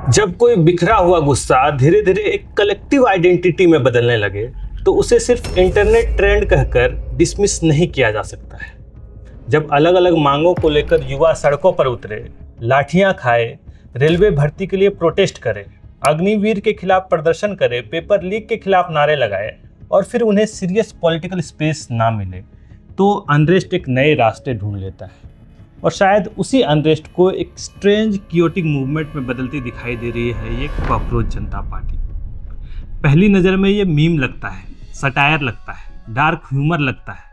जब कोई बिखरा हुआ गुस्सा धीरे धीरे एक कलेक्टिव आइडेंटिटी में बदलने लगे तो उसे सिर्फ इंटरनेट ट्रेंड कहकर डिसमिस नहीं किया जा सकता है। जब अलग अलग मांगों को लेकर युवा सड़कों पर उतरे, लाठियां खाए, रेलवे भर्ती के लिए प्रोटेस्ट करे, अग्निवीर के खिलाफ प्रदर्शन करे, पेपर लीक के खिलाफ नारे लगाए और फिर उन्हें सीरियस पॉलिटिकल स्पेस ना मिले, तो अनरेस्ट एक नए रास्ते ढूंढ लेता है। और शायद उसी अनरेस्ट को एक स्ट्रेंज कियोटिक मूवमेंट में बदलती दिखाई दे रही है ये कॉकरोच जनता पार्टी। पहली नज़र में ये मीम लगता है, सटायर लगता है, डार्क ह्यूमर लगता है,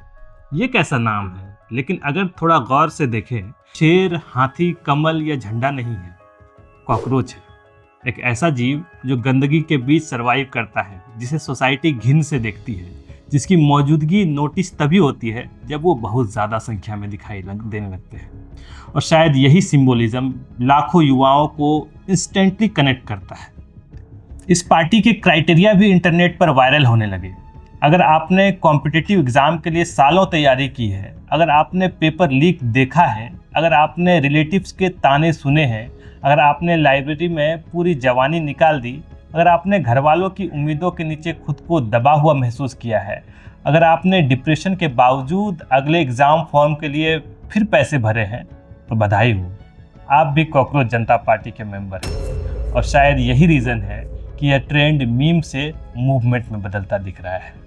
ये कैसा नाम है। लेकिन अगर थोड़ा गौर से देखें, शेर, हाथी, कमल या झंडा नहीं है, कॉकरोच है। एक ऐसा जीव जो गंदगी के बीच सरवाइव करता है, जिसे सोसाइटी घिन से देखती है, जिसकी मौजूदगी नोटिस तभी होती है जब वो बहुत ज़्यादा संख्या में दिखाई देने लगते हैं। और शायद यही सिंबोलिज्म लाखों युवाओं को इंस्टेंटली कनेक्ट करता है। इस पार्टी के क्राइटेरिया भी इंटरनेट पर वायरल होने लगे। अगर आपने कॉम्पिटिटिव एग्ज़ाम के लिए सालों तैयारी की है, अगर आपने पेपर लीक देखा है, अगर आपने रिलेटिव्स के ताने सुने हैं, अगर आपने लाइब्रेरी में पूरी जवानी निकाल दी, अगर आपने घर वालों की उम्मीदों के नीचे खुद को दबा हुआ महसूस किया है, अगर आपने डिप्रेशन के बावजूद अगले एग्ज़ाम फॉर्म के लिए फिर पैसे भरे हैं, तो बधाई हो, आप भी कॉकरोच जनता पार्टी के मेंबर हैं। और शायद यही रीज़न है कि यह ट्रेंड मीम से मूवमेंट में बदलता दिख रहा है।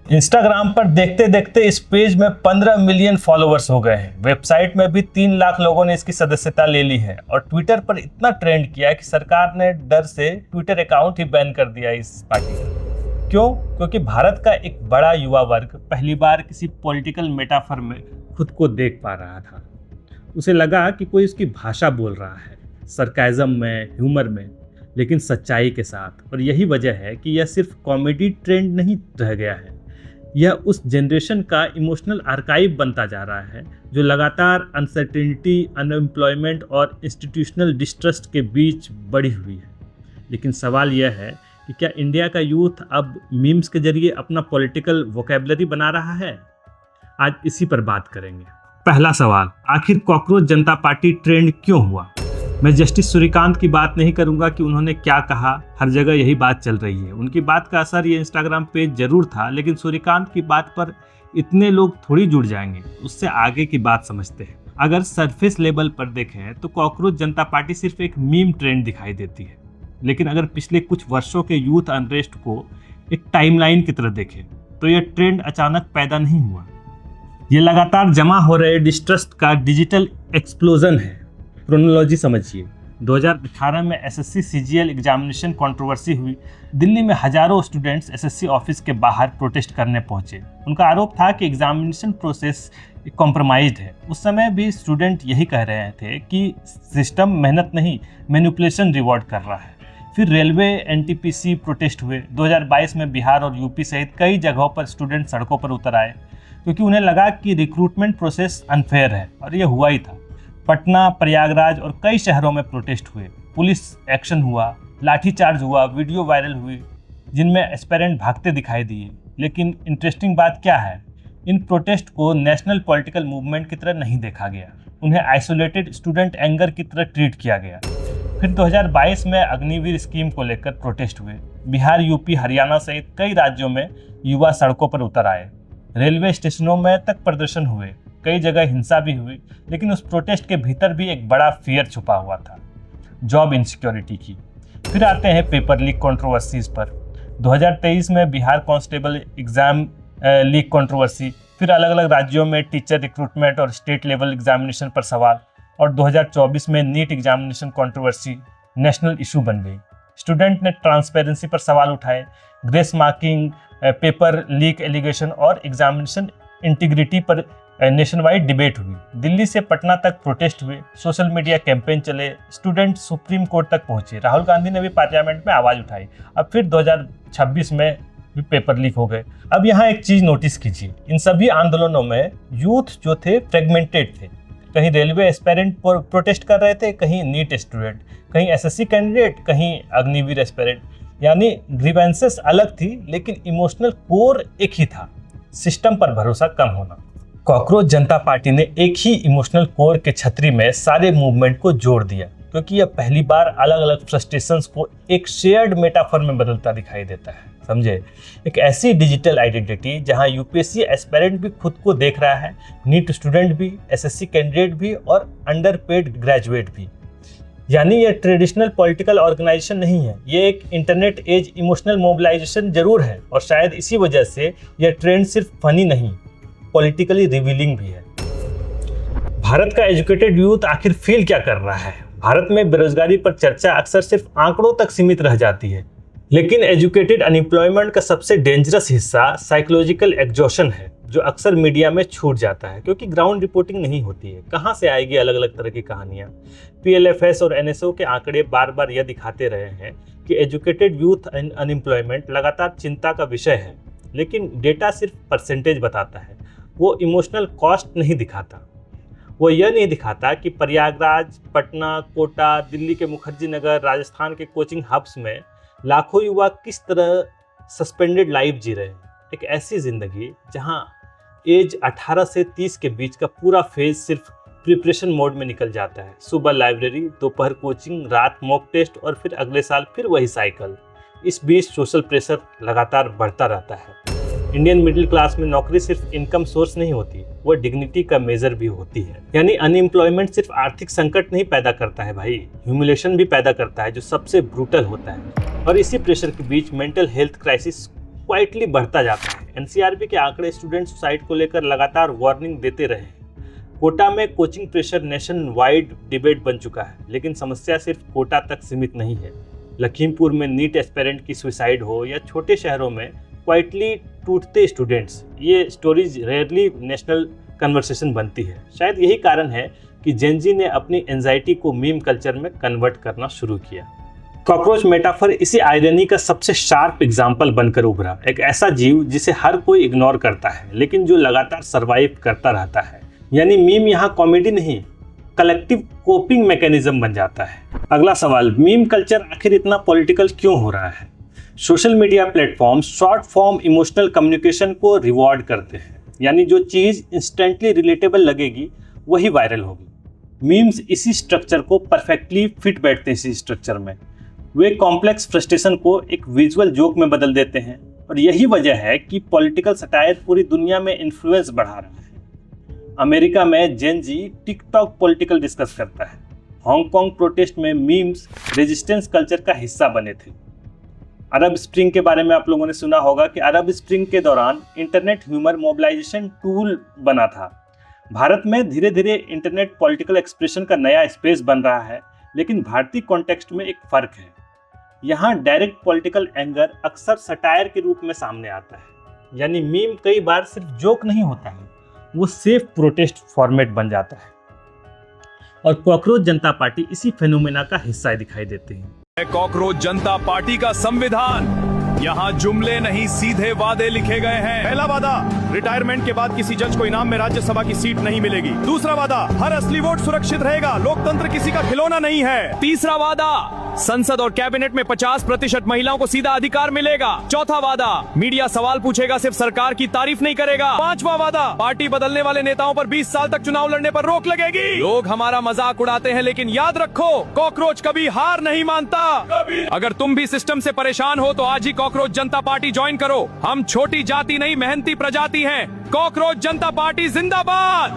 इंस्टाग्राम पर देखते देखते इस पेज में 15 मिलियन फॉलोअर्स हो गए हैं। वेबसाइट में भी 3 लाख लोगों ने इसकी सदस्यता ले ली है। और ट्विटर पर इतना ट्रेंड किया कि सरकार ने डर से ट्विटर अकाउंट ही बैन कर दिया इस पार्टी का। क्यों? क्योंकि भारत का एक बड़ा युवा वर्ग पहली बार किसी पॉलिटिकल मेटाफर में खुद को देख पा रहा था। उसे लगा कि कोई उसकी भाषा बोल रहा है, सरकाइज़म में, ह्यूमर में, लेकिन सच्चाई के साथ। और यही वजह है कि यह सिर्फ कॉमेडी ट्रेंड नहीं रह गया है, यह उस जनरेशन का इमोशनल आर्काइव बनता जा रहा है जो लगातार अनसर्टेनिटी, अनएम्प्लॉयमेंट और इंस्टीट्यूशनल डिस्ट्रस्ट के बीच बढ़ी हुई है। लेकिन सवाल यह है कि क्या इंडिया का यूथ अब मीम्स के जरिए अपना पॉलिटिकल वोकैबुलरी बना रहा है? आज इसी पर बात करेंगे। पहला सवाल, आखिर कॉकरोच जनता पार्टी ट्रेंड क्यों हुआ? मैं जस्टिस सूर्यकांत की बात नहीं करूंगा कि उन्होंने क्या कहा, हर जगह यही बात चल रही है। उनकी बात का असर ये इंस्टाग्राम पेज जरूर था, लेकिन सूर्यकांत की बात पर इतने लोग थोड़ी जुड़ जाएंगे। उससे आगे की बात समझते हैं। अगर सरफेस लेवल पर देखें तो कॉकरोच जनता पार्टी सिर्फ एक मीम ट्रेंड दिखाई देती है। लेकिन अगर पिछले कुछ वर्षों के यूथ अनरेस्ट को एक टाइमलाइन की तरह देखें तो यह ट्रेंड अचानक पैदा नहीं हुआ। ये लगातार जमा हो रहे डिस्ट्रस्ट का डिजिटल एक्सप्लोजन है। क्रोनोलॉजी समझिए। 2018 में एसएससी सीजीएल एग्जामिनेशन कंट्रोवर्सी हुई। दिल्ली में हजारों स्टूडेंट्स एसएससी ऑफिस के बाहर प्रोटेस्ट करने पहुंचे। उनका आरोप था कि एग्जामिनेशन प्रोसेस कॉम्प्रोमाइज्ड है। उस समय भी स्टूडेंट यही कह रहे थे कि सिस्टम मेहनत नहीं, मैनिपुलेशन रिवॉर्ड कर रहा है। फिर रेलवे एनटीपीसी प्रोटेस्ट हुए। 2022 में बिहार और यूपी सहित कई जगहों पर स्टूडेंट सड़कों पर उतर आए क्योंकि उन्हें लगा कि रिक्रूटमेंट प्रोसेस अनफेयर है, और ये हुआ ही था। पटना, प्रयागराज और कई शहरों में प्रोटेस्ट हुए, पुलिस एक्शन हुआ, लाठीचार्ज हुआ, वीडियो वायरल हुई जिनमें एस्पेरेंट भागते दिखाई दिए। लेकिन इंटरेस्टिंग बात क्या है, इन प्रोटेस्ट को नेशनल पॉलिटिकल मूवमेंट की तरह नहीं देखा गया। उन्हें आइसोलेटेड स्टूडेंट एंगर की तरह ट्रीट किया गया। फिर 2022 में अग्निवीर स्कीम को लेकर प्रोटेस्ट हुए। बिहार, यूपी, हरियाणा सहित कई राज्यों में युवा सड़कों पर उतर आए। रेलवे स्टेशनों में तक प्रदर्शन हुए, कई जगह हिंसा भी हुई। लेकिन उस प्रोटेस्ट के भीतर भी एक बड़ा फियर छुपा हुआ था, जॉब इनसिक्योरिटी की। फिर आते हैं पेपर लीक कंट्रोवर्सीज पर। 2023 में Bihar constable exam leak controversy, फिर अलग अलग राज्यों में टीचर रिक्रूटमेंट और स्टेट लेवल एग्जामिनेशन पर सवाल, और 2024 में NEET examination controversy national issue बन गई। स्टूडेंट ने ट्रांसपेरेंसी पर सवाल उठाए, grace marking, paper leak allegation और एग्जामिनेशन इंटीग्रिटी पर नेशन वाइड डिबेट हुई। दिल्ली से पटना तक प्रोटेस्ट हुए, सोशल मीडिया कैंपेन चले, स्टूडेंट सुप्रीम कोर्ट तक पहुंचे। राहुल गांधी ने भी पार्लियामेंट में आवाज़ उठाई। अब फिर 2026 में भी पेपर लीक हो गए। अब यहाँ एक चीज़ नोटिस कीजिए, इन सभी आंदोलनों में यूथ जो थे फ्रेगमेंटेड थे। कहीं रेलवे एस्पेरेंट प्रोटेस्ट कर रहे थे, कहीं नीट स्टूडेंट, कहीं एसएससी कैंडिडेट, कहीं अग्निवीर एस्पेरेंट। यानी ग्रीवेंसेस अलग थी, लेकिन इमोशनल कोर एक ही था, सिस्टम पर भरोसा कम होना। कॉकरोच जनता पार्टी ने एक ही इमोशनल कोर के छतरी में सारे मूवमेंट को जोड़ दिया। क्योंकि यह पहली बार अलग अलग फ्रस्ट्रेशंस को एक शेयर्ड मेटाफर में बदलता दिखाई देता है। समझे, एक ऐसी डिजिटल आइडेंटिटी जहां यूपीएससी एस्पिरेंट भी खुद को देख रहा है, नीट स्टूडेंट भी, एसएससी कैंडिडेट भी और अंडरपेड ग्रेजुएट भी। यानी यह ट्रेडिशनल पॉलिटिकल ऑर्गेनाइजेशन नहीं है, ये एक इंटरनेट एज इमोशनल मोबिलाइजेशन जरूर है, और शायद इसी वजह से यह ट्रेंड सिर्फ फनी नहीं, पॉलिटिकली रिवीलिंग भी है। भारत का एजुकेटेड यूथ आखिर फील क्या कर रहा है? भारत में बेरोजगारी पर चर्चा अक्सर सिर्फ आंकड़ों तक सीमित रह जाती है, लेकिन एजुकेटेड अनएम्प्लॉयमेंट का सबसे डेंजरस हिस्सा साइकोलॉजिकल एग्जॉशन है, जो अक्सर मीडिया में छूट जाता है क्योंकि ग्राउंड रिपोर्टिंग नहीं होती है। कहाँ से आएगी अलग अलग तरह की कहानियाँ? पीएलएफएस और एनएसओ के आंकड़े बार बार यह दिखाते रहे हैं कि एजुकेटेड यूथ अनएम्प्लॉयमेंट लगातार चिंता का विषय है, लेकिन डेटा सिर्फ परसेंटेज बताता है, वो इमोशनल कॉस्ट नहीं दिखाता। वो यह नहीं दिखाता कि प्रयागराज, पटना, कोटा, दिल्ली के मुखर्जी नगर, राजस्थान के कोचिंग हब्स में लाखों युवा किस तरह सस्पेंडेड लाइफ जी रहे हैं। एक ऐसी जिंदगी जहां एज 18 से 30 के बीच का पूरा फेज सिर्फ प्रिपरेशन मोड में निकल जाता है। सुबह लाइब्रेरी, दोपहर कोचिंग, रात मॉक टेस्ट और फिर अगले साल फिर वही साइकिल। इस बीच सोशल प्रेशर लगातार बढ़ता रहता है। इंडियन मिडिल क्लास में नौकरी सिर्फ इनकम सोर्स नहीं होती, वो डिग्निटी का मेजर भी होती है। यानी अनएम्प्लॉयमेंट सिर्फ आर्थिक संकट नहीं पैदा करता है भाई, ह्यूमिलेशन भी पैदा करता है, जो सबसे ब्रूटल होता है। और इसी प्रेशर के बीच मेंटल हेल्थ क्राइसिस क्वाइटली बढ़ता जाता है। एनसीआरबी के आंकड़े स्टूडेंट सुसाइड को लेकर लगातार वार्निंग देते रहे हैं। कोटा में coaching pressure nation wide debate बन चुका है, लेकिन समस्या सिर्फ कोटा तक सीमित नहीं है। लखीमपुर में नीट एस्पिरेंट की सुसाइड हो या छोटे शहरों में क्वाइटली टूटते स्टूडेंट्स, ये स्टोरीज रेयरली नेशनल कन्वर्सेशन बनती है। शायद यही कारण है कि जेनजी ने अपनी एंजाइटी को मीम कल्चर में कन्वर्ट करना शुरू किया। कॉकरोच मेटाफर इसी आयरनी का सबसे शार्प एग्जाम्पल बनकर उभरा। एक ऐसा जीव जिसे हर कोई इग्नोर करता है, लेकिन जो लगातार सर्वाइव करता रहता है। यानी मीम यहाँ कॉमेडी नहीं, कलेक्टिव कोपिंग मैकेनिज्म बन जाता है। अगला सवाल, मीम कल्चर आखिर इतना पॉलिटिकल क्यों हो रहा है? Social media platform short form emotional communication को रिवॉर्ड करते हैं, यानी जो चीज़ इंस्टेंटली रिलेटेबल लगेगी वही वायरल होगी। मीम्स इसी स्ट्रक्चर को परफेक्टली फिट बैठते हैं। इसी स्ट्रक्चर में वे कॉम्प्लेक्स फ्रस्ट्रेशन को एक विजुअल जोक में बदल देते हैं, और यही वजह है कि पॉलिटिकल सटायर पूरी दुनिया में इन्फ्लुएंस बढ़ा रहा है। अमेरिका में जेन जी टिकटॉक पॉलिटिकल डिस्कस करता है। हांगकांग प्रोटेस्ट में मीम्स रेजिस्टेंस कल्चर का हिस्सा बने थे। अरब स्प्रिंग के बारे में आप लोगों ने सुना होगा कि अरब स्प्रिंग के दौरान इंटरनेट ह्यूमर मोबिलाइजेशन टूल बना था। भारत में धीरे धीरे इंटरनेट पॉलिटिकल एक्सप्रेशन का नया स्पेस बन रहा है, लेकिन भारतीय कॉन्टेक्स्ट में एक फ़र्क है। यहाँ डायरेक्ट पॉलिटिकल एंगर अक्सर सटायर के रूप में सामने आता है, यानी मीम कई बार सिर्फ जोक नहीं होता है, वो सेफ प्रोटेस्ट फॉर्मेट बन जाता है। और कॉकरोच जनता पार्टी इसी फेनोमेना का हिस्सा दिखाई देते हैं। कॉकरोच जनता पार्टी का संविधान, यहाँ जुमले नहीं सीधे वादे लिखे गए हैं। पहला वादा, रिटायरमेंट के बाद किसी जज को इनाम में राज्यसभा की सीट नहीं मिलेगी। दूसरा वादा, हर असली वोट सुरक्षित रहेगा, लोकतंत्र किसी का खिलौना नहीं है। तीसरा वादा, संसद और कैबिनेट में 50% महिलाओं को सीधा अधिकार मिलेगा। चौथा वादा, मीडिया सवाल पूछेगा, सिर्फ सरकार की तारीफ नहीं करेगा। पांचवा वादा, पार्टी बदलने वाले नेताओं पर 20 साल तक चुनाव लड़ने पर रोक लगेगी। लोग हमारा मजाक उड़ाते हैं, लेकिन याद रखो, कॉकरोच कभी हार नहीं मानता। अगर तुम भी सिस्टम से परेशान हो तो आज ही कॉकरोच जनता पार्टी ज्वाइन करो। हम छोटी जाति नहीं, मेहनती प्रजाति हैं। कॉकरोच जनता पार्टी जिंदाबाद।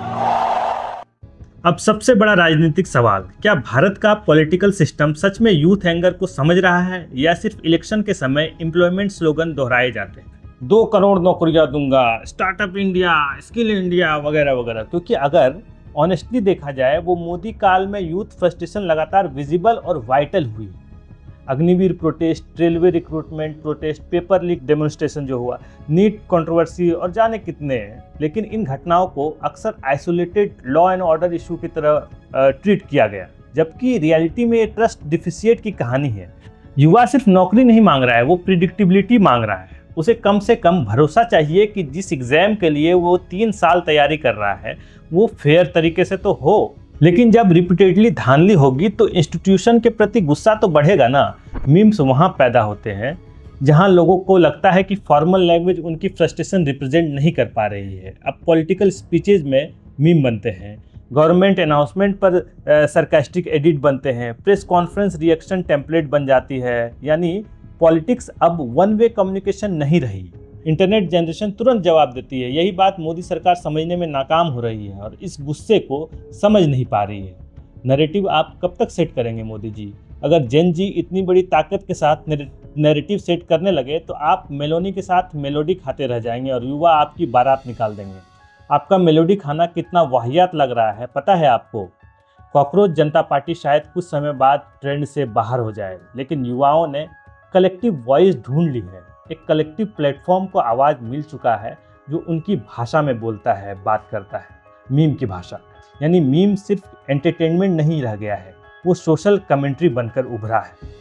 अब सबसे बड़ा राजनीतिक सवाल, क्या भारत का पॉलिटिकल सिस्टम सच में यूथ एंगर को समझ रहा है, या सिर्फ इलेक्शन के समय एम्प्लॉयमेंट स्लोगन दोहराए जाते हैं? 2 करोड़ नौकरियां दूंगा, स्टार्टअप इंडिया, स्किल इंडिया वगैरह वगैरह। क्योंकि अगर ऑनेस्टली देखा जाए, वो मोदी काल में यूथ फ्रस्ट्रेशन लगातार विजिबल और वाइटल हुई। Agniveer protest, railway recruitment protest, paper leak demonstration जो हुआ, नीट कंट्रोवर्सी और जाने कितने हैं। लेकिन इन घटनाओं को अक्सर isolated law and order issue की तरह ट्रीट किया गया, जबकि रियलिटी में ये ट्रस्ट डिफिशिएट की कहानी है। युवा सिर्फ नौकरी नहीं मांग रहा है, वो प्रिडिक्टिबिलिटी मांग रहा है। उसे कम से कम भरोसा चाहिए कि जिस एग्जाम के लिए वो 3 साल तैयारी कर रहा है वो फेयर तरीके से तो हो। लेकिन जब रिपीटेडली धांधली होगी तो इंस्टीट्यूशन के प्रति गुस्सा तो बढ़ेगा ना। मीम्स वहाँ पैदा होते हैं जहाँ लोगों को लगता है कि फॉर्मल लैंग्वेज उनकी फ्रस्ट्रेशन रिप्रेजेंट नहीं कर पा रही है। अब पॉलिटिकल स्पीचेज में मीम बनते हैं, गवर्नमेंट अनाउंसमेंट पर सरकास्टिक एडिट बनते हैं, प्रेस कॉन्फ्रेंस रिएक्शन टेम्पलेट बन जाती है। यानी पॉलिटिक्स अब वन वे कम्युनिकेशन नहीं रही, इंटरनेट जनरेशन तुरंत जवाब देती है। यही बात मोदी सरकार समझने में नाकाम हो रही है और इस गुस्से को समझ नहीं पा रही है। नैरेटिव आप कब तक सेट करेंगे मोदी जी? अगर जेन जी इतनी बड़ी ताकत के साथ नैरेटिव सेट करने लगे तो आप मेलोनी के साथ मेलोडी खाते रह जाएंगे और युवा आपकी बारात निकाल देंगे। आपका मेलोडी खाना कितना वाहियात लग रहा है पता है आपको? कॉकरोच जनता पार्टी शायद कुछ समय बाद ट्रेंड से बाहर हो जाए, लेकिन युवाओं ने कलेक्टिव वॉइस ढूंढ ली है। एक कलेक्टिव प्लेटफॉर्म को आवाज़ मिल चुका है जो उनकी भाषा में बोलता है, बात करता है, मीम की भाषा। यानी मीम सिर्फ एंटरटेनमेंट नहीं रह गया है, वो सोशल कमेंट्री बनकर उभरा है।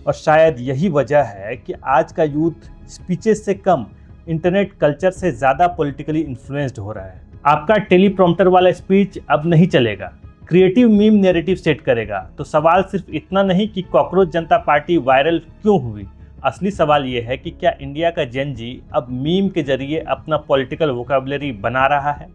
और शायद यही वजह है कि आज का यूथ स्पीचेस से कम इंटरनेट कल्चर से ज़्यादा पॉलिटिकली इन्फ्लुएंस्ड हो रहा है। आपका टेलीप्रॉम्प्टर वाला स्पीच अब नहीं चलेगा, क्रिएटिव मीम नैरेटिव सेट करेगा। तो सवाल सिर्फ इतना नहीं कि कॉकरोच जनता पार्टी वायरल क्यों हुई, असली सवाल ये है कि क्या इंडिया का जेन जी अब मीम के जरिए अपना पॉलिटिकल वोकैबुलरी बना रहा है?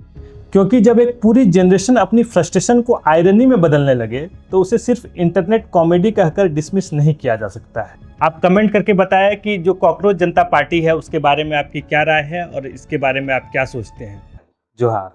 क्योंकि जब एक पूरी जनरेशन अपनी फ्रस्ट्रेशन को आयरनी में बदलने लगे तो उसे सिर्फ इंटरनेट कॉमेडी कहकर डिसमिस नहीं किया जा सकता है। आप कमेंट करके बताएं कि जो कॉकरोच जनता पार्टी है उसके बारे में आपकी क्या राय है और इसके बारे में आप क्या सोचते हैं। जोहार।